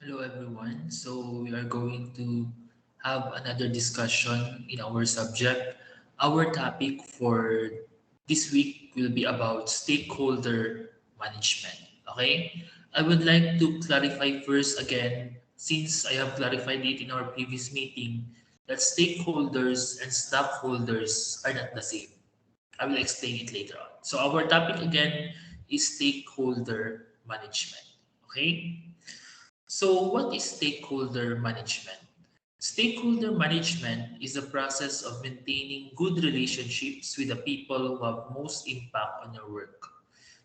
Hello everyone. So we are going to have another discussion in our subject. Our topic for this week will be about stakeholder management. Okay? I would like to clarify first again, since I have clarified it in our previous meeting, that stakeholders and stockholders are not the same. I will explain it later on. So our topic again is stakeholder management. Okay? So, what is stakeholder management? Stakeholder management is the process of maintaining good relationships with the people who have most impact on your work.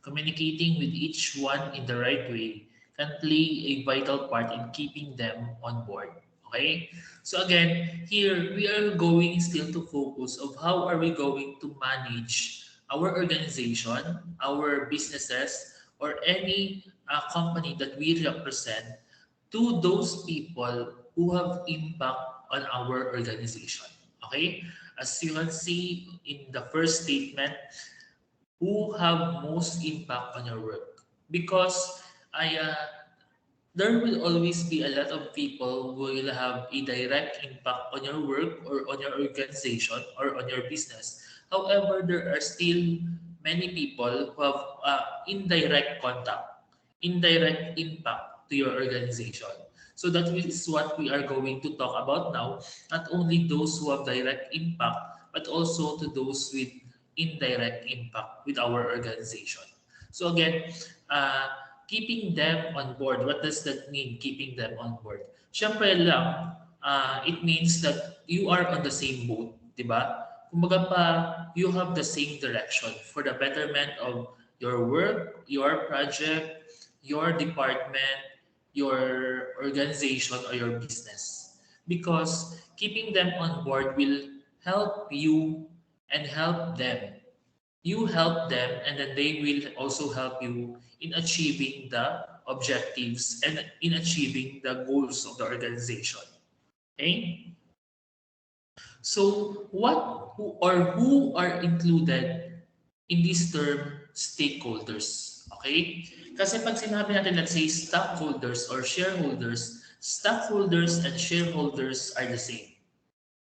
Communicating with each one in the right way can play a vital part in keeping them on board. Okay? So again, here we are going still to focus of how are we going to manage our organization, our businesses, or any company that we represent to those people who have impact on our organization. Okay? As you can see in the first statement, who have most impact on your work. Because there will always be a lot of people who will have a direct impact on your work or on your organization or on your business. However, there are still many people who have indirect contact, indirect impact to your organization. So that is what we are going to talk about now. Not only those who have direct impact, but also to those with indirect impact with our organization. So again, uh, keeping them on board. What does that mean, keeping them on board? Siyempre lang, it means that you are on the same boat, di ba? Kumbaga pa, you have the same direction for the betterment of your work, your project, your department, your organization, or your business. Because keeping them on board will help you and help them. You help them, and then they will also help you in achieving the objectives and in achieving the goals of the organization. Okay? So, who are included in this term stakeholders? Okay? Kasi pag sinabi natin, let's say, stockholders or shareholders, stockholders and shareholders are the same.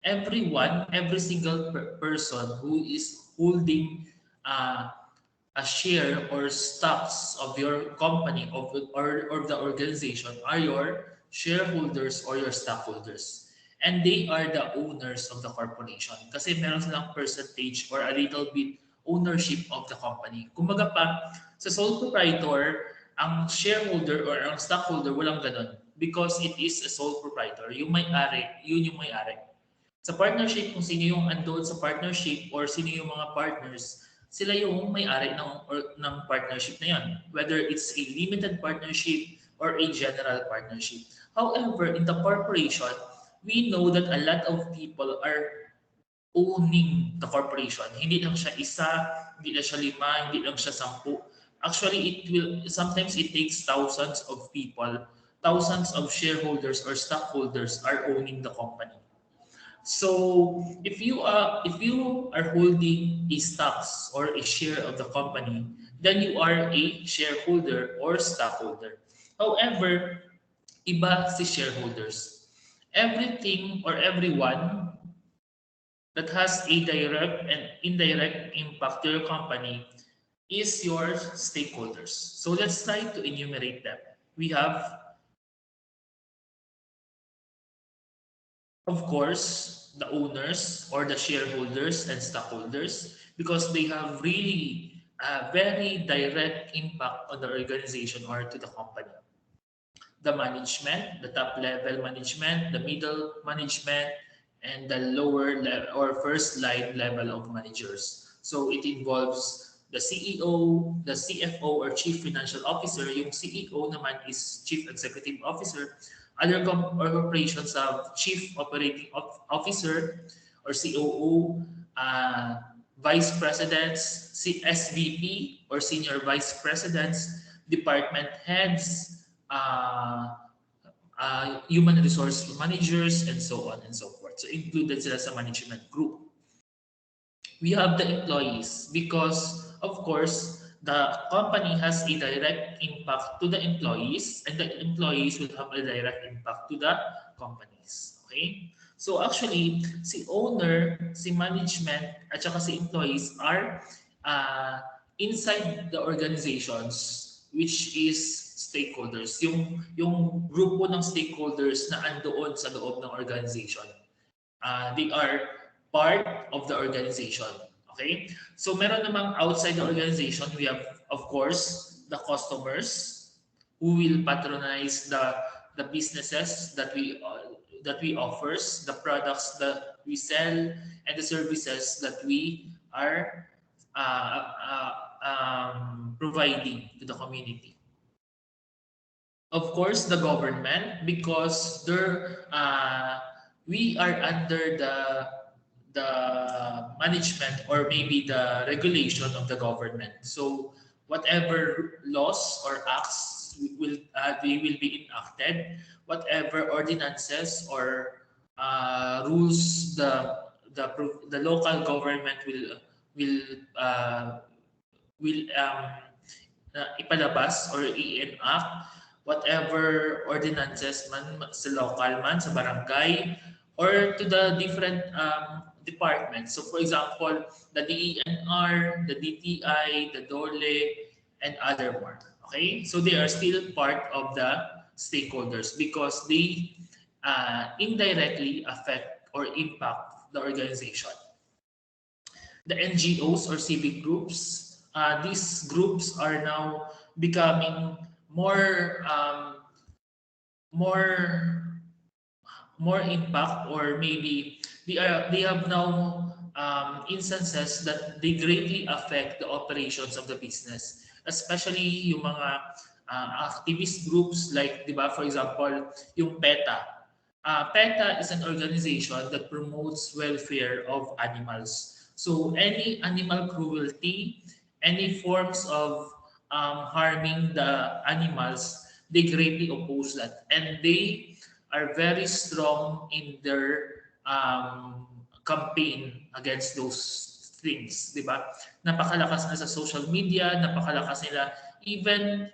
Everyone, every single person who is holding uh, a share or stocks of your company or the organization are your shareholders or your stockholders. And they are the owners of the corporation. Kasi meron silang percentage or a little bit ownership of the company. Kumbaga pa, sa sole proprietor, ang shareholder or ang stockholder, walang ganon. Because it is a sole proprietor. Yung may-ari, yun yung may-ari. Sa partnership, kung sino yung andon sa partnership or sino yung mga partners, sila yung may-ari ng partnership na yan. Whether it's a limited partnership or a general partnership. However, in the corporation, we know that a lot of people are owning the corporation. Hindi lang siya isa, hindi lang siya lima, hindi lang siya 10. Actually, sometimes it takes thousands of people, thousands of shareholders or stockholders are owning the company. So if you are holding a stocks or a share of the company, then you are a shareholder or stockholder. However, iba si shareholders. Everything or everyone that has a direct and indirect impact to your company is your stakeholders. So let's try to enumerate them. We have, of course, the owners or the shareholders and stockholders because they have really a very direct impact on the organization or to the company. The management, the top level management, the middle management, and the lower level or first line level of managers. So it involves the CEO, the CFO or Chief Financial Officer. Yung CEO naman is Chief Executive Officer. Other corporations have Chief Operating Officer or COO, Vice Presidents, SVP or Senior Vice Presidents, Department Heads, human resource managers, and so on and so forth. So included sila sa management group. We have the employees because, of course, the company has a direct impact to the employees, and the employees will have a direct impact to the companies. Okay? So actually, si owner, si management, at saka si employees are uh, inside the organizations, which is stakeholders. Yung grupo ng stakeholders na andoon sa loob ng organization. They are part of the organization. Okay? So meron namang outside the organization, we have, of course, the customers who will patronize the businesses that we offers, the products that we sell, and the services that we are providing to the community. Of course, the government, because we are under the management or maybe the regulation of the government. So whatever laws or acts they will be enacted, whatever ordinances or rules the local government will uh, will ipalabas or i-enact, whatever ordinances man sa local man, sa barangay, or to the different departments. So for example, the DENR, the DTI, the DOLE, and other more. Okay? So they are still part of the stakeholders because they indirectly affect or impact the organization. The NGOs or civic groups, these groups are now becoming more more impact, or maybe they have now instances that they greatly affect the operations of the business, especially yung mga activist groups like, di ba, for example, yung PETA. PETA is an organization that promotes welfare of animals. So any animal cruelty, any forms of harming the animals, they greatly oppose that, and they are very strong in their campaign against those things, di ba? Napakalakas na sa social media, napakalakas nila even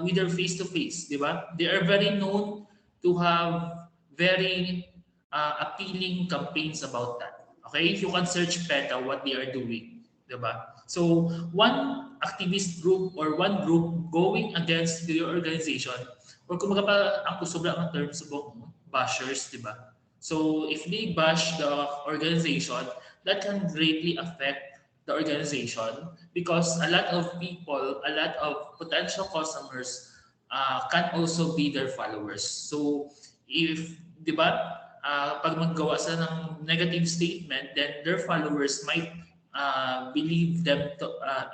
with their face-to-face, di ba? They are very known to have very appealing campaigns about that. Okay? If you can search PETA, what they are doing, di ba? So, one activist group or one group going against your organization, or kung pa ang sobrang ang term subok mo, bashers, di ba? So if they bash the organization, that can greatly affect the organization because a lot of people, a lot of potential customers can also be their followers. So if, di ba, pag maggawa sa ng negative statement, then their followers might believe them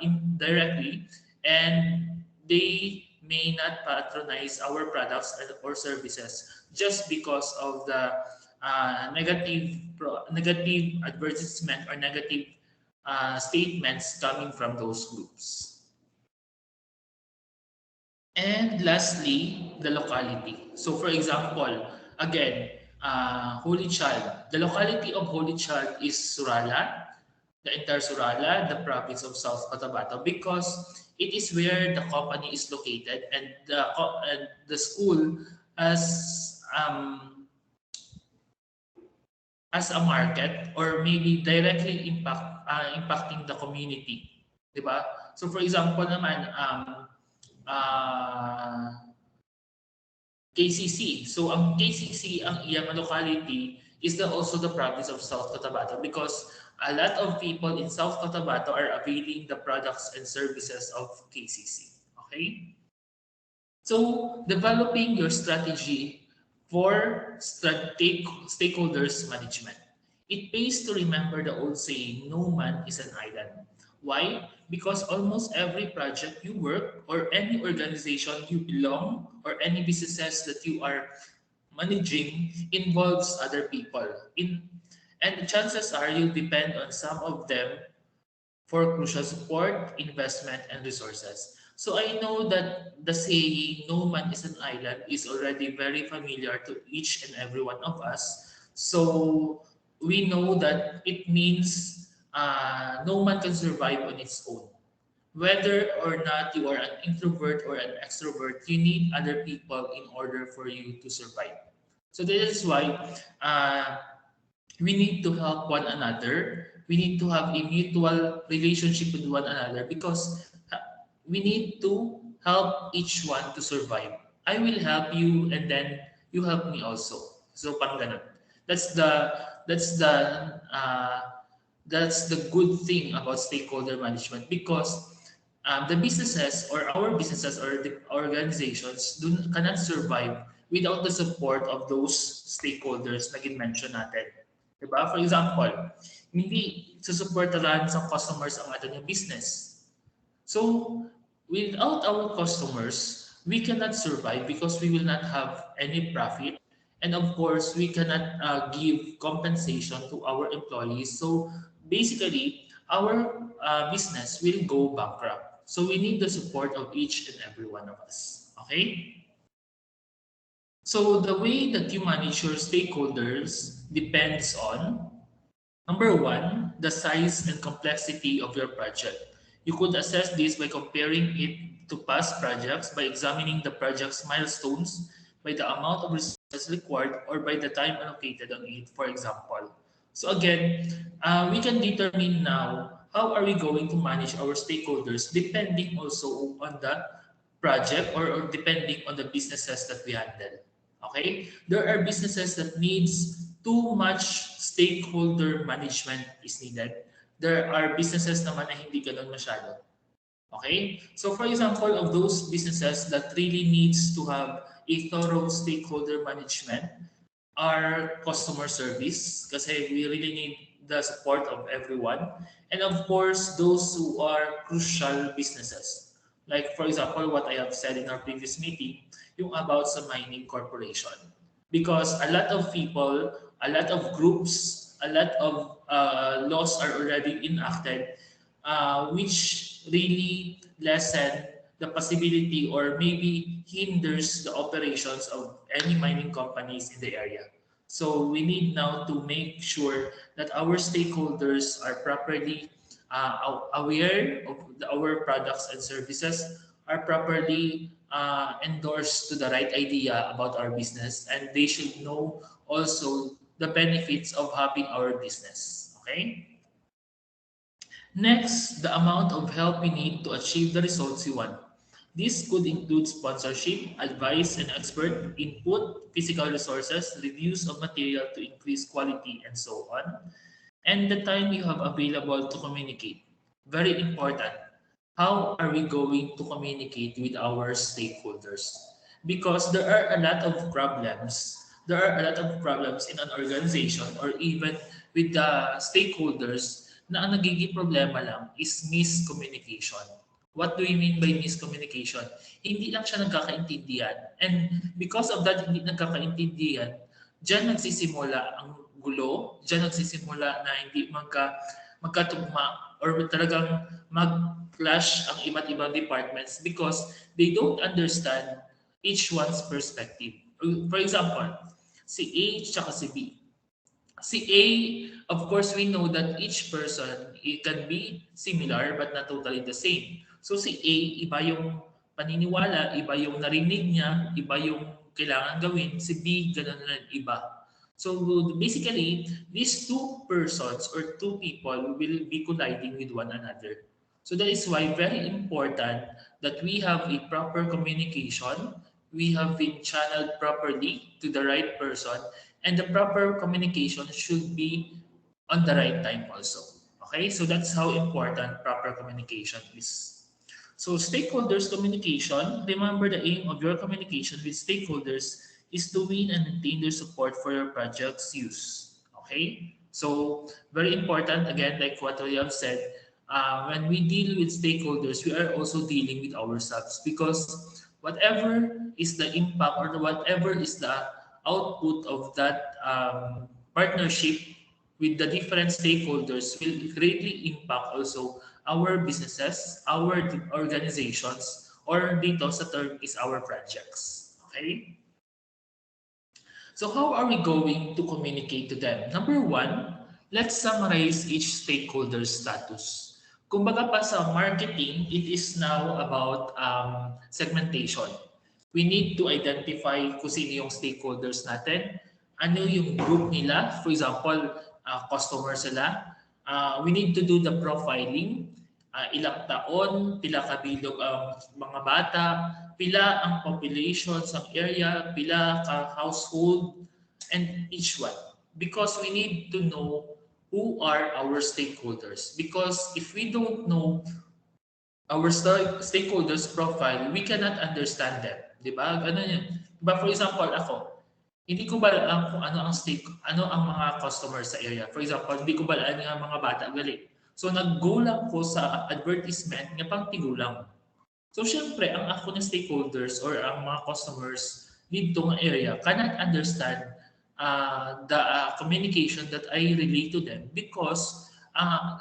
indirectly, and they may not patronize our products or services just because of the negative advertisement or negative statements coming from those groups. And lastly, the locality. So for example, again, Holy Child. The locality of Holy Child is Surala, the entire Surala, the province of South Cotabato, because it is where the company is located, and the school as a market or maybe directly impacting the community, di ba? So for example naman, KCC. So ang KCC, ang iyang locality is also the province of South Cotabato because a lot of people in South Cotabato are availing the products and services of KCC. Okay? So, developing your strategy for stakeholders management. It pays to remember the old saying, no man is an island. Why? Because almost every project you work or any organization you belong or any businesses that you are managing involves other people. And the chances are you'll depend on some of them for crucial support, investment, and resources. So I know that the saying, no man is an island, is already very familiar to each and every one of us. So we know that it means no man can survive on its own. whether or not you are an introvert or an extrovert, you need other people in order for you to survive. So this is why uh, we need to help one another. We need to have a mutual relationship with one another because we need to help each one to survive. I will help you and then you help me also. So parang ganun. That's the that's the uh, that's the good thing about stakeholder management because the businesses or our businesses or the organizations cannot survive without the support of those stakeholders na mention natin. Diba? For example, hindi susuportahan sa customers ang ating business. So, without our customers, we cannot survive because we will not have any profit. And of course, we cannot give compensation to our employees. So, basically, our business will go bankrupt. So, we need the support of each and every one of us. Okay? So, the way that you manage your stakeholders depends on number one, the size and complexity of your project. You could assess this by comparing it to past projects, by examining the project's milestones, by the amount of resources required, or by the time allocated on it, for example. So again, we can determine now how are we going to manage our stakeholders depending also on the project or depending on the businesses that we handle. Okay? There are businesses that needs too much stakeholder management is needed. There are businesses naman na hindi ganun masyado. Okay? So for example, of those businesses that really needs to have a thorough stakeholder management are customer service kasi we really need the support of everyone. And of course, those who are crucial businesses. Like for example, what I have said in our previous meeting, yung about sa mining corporation. Because a lot of people, a lot of groups, a lot of laws are already enacted, which really lessen the possibility or maybe hinders the operations of any mining companies in the area. So we need now to make sure that our stakeholders are properly aware of our products and services, are properly endorsed to the right idea about our business, and they should know also the benefits of having our business. Okay? Next, the amount of help we need to achieve the results we want. This could include sponsorship, advice and expert input, physical resources, reviews of material to increase quality, and so on. And the time you have available to communicate. Very important. How are we going to communicate with our stakeholders? Because there are a lot of problems. There are a lot of problems in an organization or even with the stakeholders na ang nagiging problema lang is miscommunication. What do we mean by miscommunication? Hindi lang siya nagkakaintindihan. And because of that hindi nagkakaintindihan, diyan nagsisimula ang gulo, diyan nagsisimula na hindi magkatugma or talagang mag-clash ang iba't ibang departments because they don't understand each one's perspective. For example, si A at si B. Si A, of course, we know that each person, it can be similar but not totally the same. So si A, iba yung paniniwala, iba yung narinig niya, iba yung kailangan gawin. Si B, ganun na iba. So basically, these two persons or two people will be colliding with one another. So that is why very important that we have a proper communication, we have been channeled properly to the right person, and the proper communication should be on the right time also. Okay, so that's how important proper communication is. So stakeholders communication, remember the aim of your communication with stakeholders is to win and maintain their support for your project's use. Okay, so very important again, like what we have said, when we deal with stakeholders, we are also dealing with ourselves because whatever is the impact or whatever is the output of that partnership with the different stakeholders will greatly impact also our businesses, our organizations, or dito sa term is our projects. Okay? So how are we going to communicate to them? Number one, let's summarize each stakeholder's status. Kumbaga pa sa marketing, it is now about segmentation. We need to identify kung sino yung stakeholders natin, ano yung group nila. For example, customer sila. We need to do the profiling. Ilang taon, pila kabilog ang mga bata, pila ang population sa area, pila ka household, and each one. Because we need to know who are our stakeholders. Because if we don't know our stakeholders profile, we cannot understand them. Di ba? Ano yun? Diba, for example, ako, hindi ko ba alam kung ano ang mga customers sa area. For example, hindi ko ba alam nga mga bata gali. So, nag-go lang ko sa advertisement nga pang tigulang. So, syempre, ang ako ng stakeholders or ang mga customers dito ng area cannot understand the communication that I relate to them because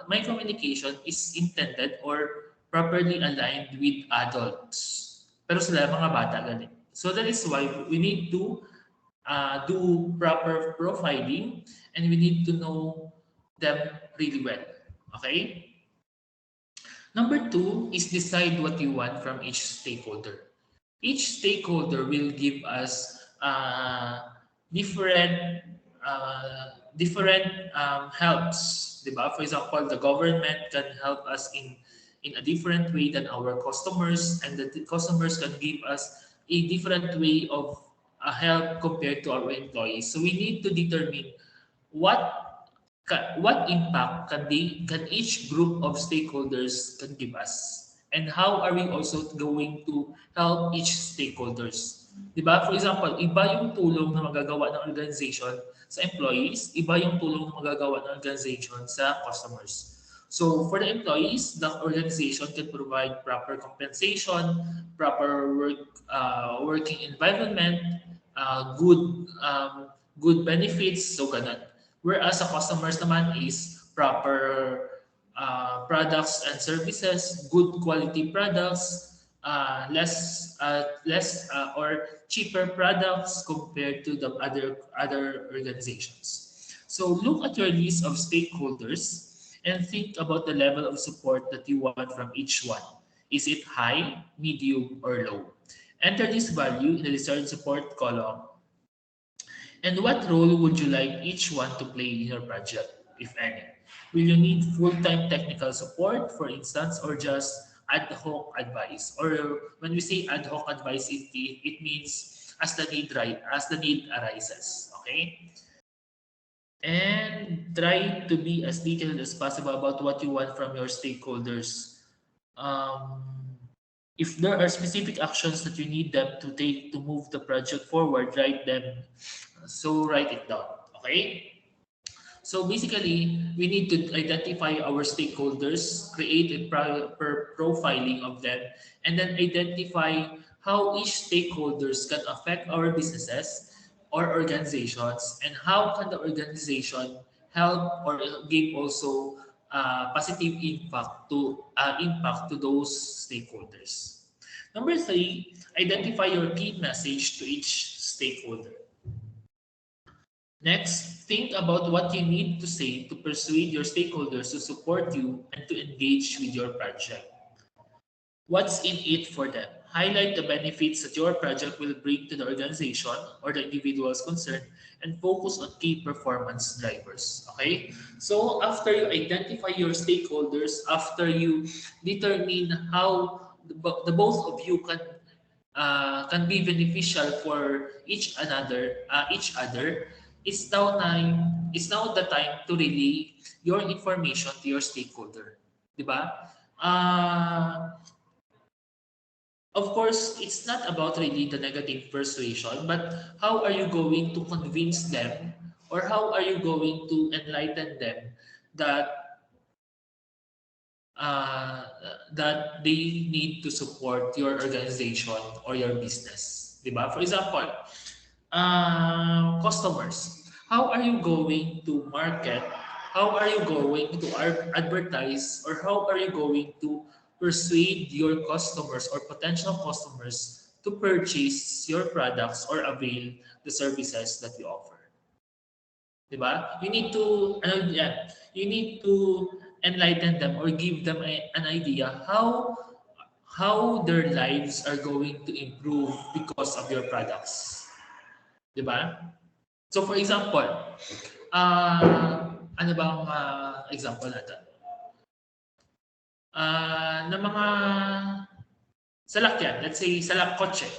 my communication is intended or properly aligned with adults. Pero sila mga bata ganit. So that is why we need to do proper profiling and we need to know them really well. Okay? Number two is decide what you want from each stakeholder. Each stakeholder will give us different helps, diba? For example, the government can help us in a different way than our customers, and the customers can give us a different way of help compared to our employees. So we need to determine what what impact can each group of stakeholders can give us, and how are we also going to help each stakeholders. Diba? For example, iba yung tulong na magagawa ng organization sa employees, iba yung tulong na magagawa ng organization sa customers. So for the employees, the organization can provide proper compensation, proper working environment, good benefits, so ganun. Whereas sa customers naman is proper products and services, good quality products, less or cheaper products compared to the other organizations. So look at your list of stakeholders and think about the level of support that you want from each one. Is it high, medium, or low? Enter this value in the desired support column. And what role would you like each one to play in your project, if any? Will you need full-time technical support, for instance, or just ad hoc advice? Or when we say ad hoc advice, it means as the need arises. Okay? And try to be as detailed as possible about what you want from your stakeholders. If there are specific actions that you need them to take to move the project forward, write them. So write it down. Okay? So basically, we need to identify our stakeholders, create a profiling of them, and then identify how each stakeholders can affect our businesses or organizations, and how can the organization help or give also positive impact to those stakeholders. Number three, identify your key message to each stakeholder. Next, think about what you need to say to persuade your stakeholders to support you and to engage with your project. What's in it for them? Highlight the benefits that your project will bring to the organization or the individuals concerned and focus on key performance drivers. Okay? So after you identify your stakeholders, after you determine how the both of you can be beneficial for each other, it's now the time to relay your information to your stakeholder. Diba? Of course, it's not about really the negative persuasion, but how are you going to convince them or how are you going to enlighten them that that they need to support your organization or your business. Diba? For example, customers. How are you going to market? How are you going to advertise? Or how are you going to persuade your customers or potential customers to purchase your products or avail the services that you offer? Diba? You need to enlighten them or give them an idea how their lives are going to improve because of your products. Diba? So for example, ano bang example natin? Na mga salakyan, let's say kotse.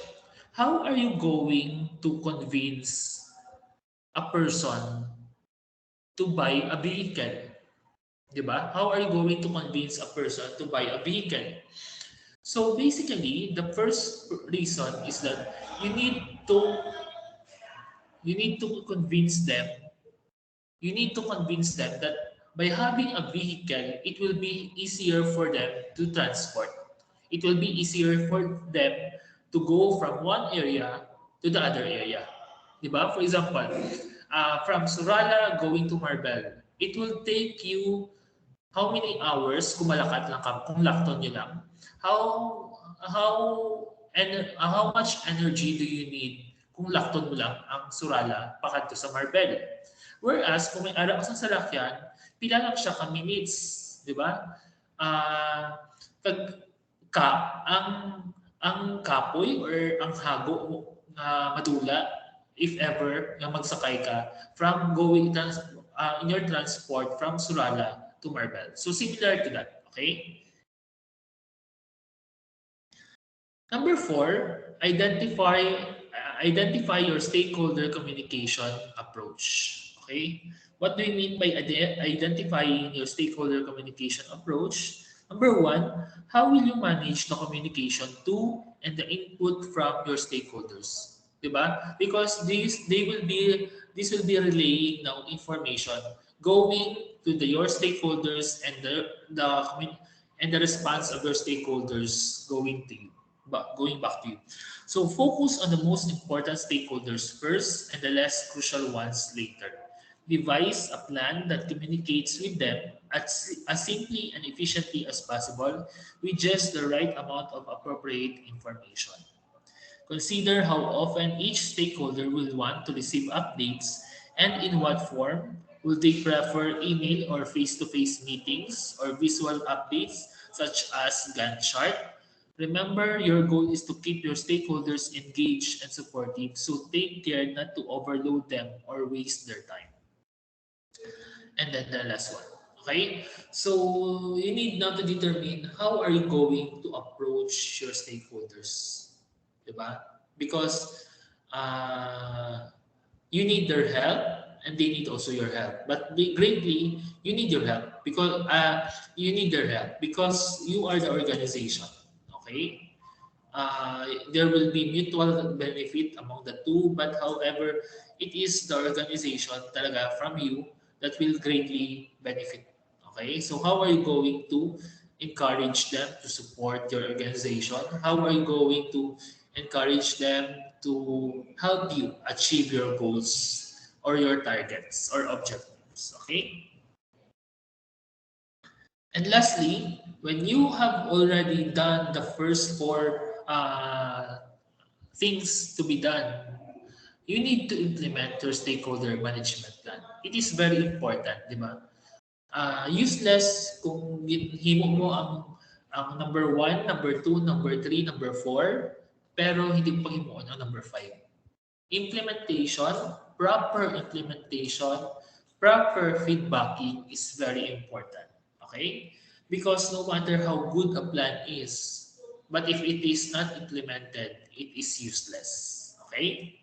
How are you going to convince a person to buy a vehicle? Diba? How are you going to convince a person to buy a vehicle? So basically, the first reason is that you need to you need to convince them you need to convince them that by having a vehicle, it will be easier for them to transport. It will be easier for them to go from one area to the other area. Diba? For example, from Surala going to Marbel, it will take you how many hours kung malakad lang ka, kung lakton nyo lang? How how much energy do you need kung lakton mo lang ang Surala pakadto sa Marbel? Whereas kung may ara ka sa salakyan, pila lang siya ka minutes, di ba? Kag ka ang kapoy or ang hago na madula if ever nga magsakay ka from in your transport from Surala to Marbel. So similar to that, okay? Number four, identify your stakeholder communication approach. Okay? What do you mean by identifying your stakeholder communication approach? Number one, how will you manage the communication to and the input from your stakeholders? Diba? Because this will be relaying now information going to your stakeholders and the response of your stakeholders going back to you. So focus on the most important stakeholders first and the less crucial ones later. Devise a plan that communicates with them as simply and efficiently as possible with just the right amount of appropriate information. Consider how often each stakeholder will want to receive updates and in what form. Will they prefer email or face-to-face meetings or visual updates such as Gantt chart? Remember, your goal is to keep your stakeholders engaged and supportive, so take care not to overload them or waste their time. And then the last one. Okay? So you need now to determine how are you going to approach your stakeholders. Diba? Because you need their help and they need also your help. But greatly, you need your help because you need their help because you are the organization. Okay? There will be mutual benefit among the two, but however, it is the organization talaga from you that will greatly benefit. Okay, so how are you going to encourage them to support your organization? How are you going to encourage them to help you achieve your goals or your targets or objectives? Okay. And lastly, when you have already done the first four things to be done, you need to implement your stakeholder management plan. It is very important, di ba? Useless kung himo mo ang number 1, number 2, number 3, number 4, pero hindi mo paghimuon ang number 5. Implementation, implementation, proper feedbacking is very important. Okay? Because no matter how good a plan is, but if it is not implemented, it is useless. Okay?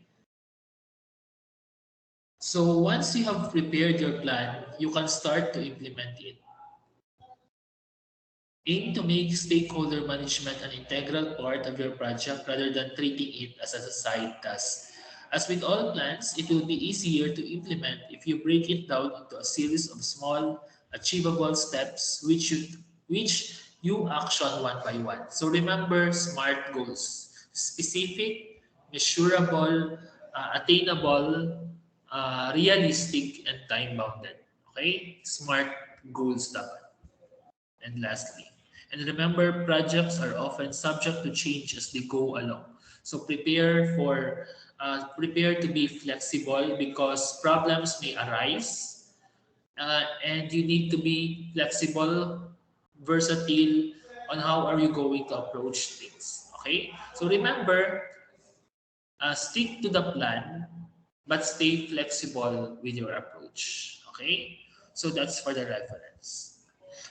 So once you have prepared your plan, you can start to implement it. Aim to make stakeholder management an integral part of your project rather than treating it as a side task. As with all plans, it will be easier to implement if you break it down into a series of small, achievable steps which you action one by one. So remember SMART goals: specific, measurable, attainable, realistic, and time-bounded. Okay? SMART goals dapat. And lastly, and remember, projects are often subject to change as they go along. So prepare to be flexible because problems may arise. and you need to be flexible, versatile on how are you going to approach things. Okay, so remember, stick to the plan, but stay flexible with your approach. Okay, so that's for the reference.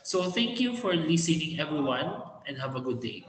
So thank you for listening, everyone, and have a good day.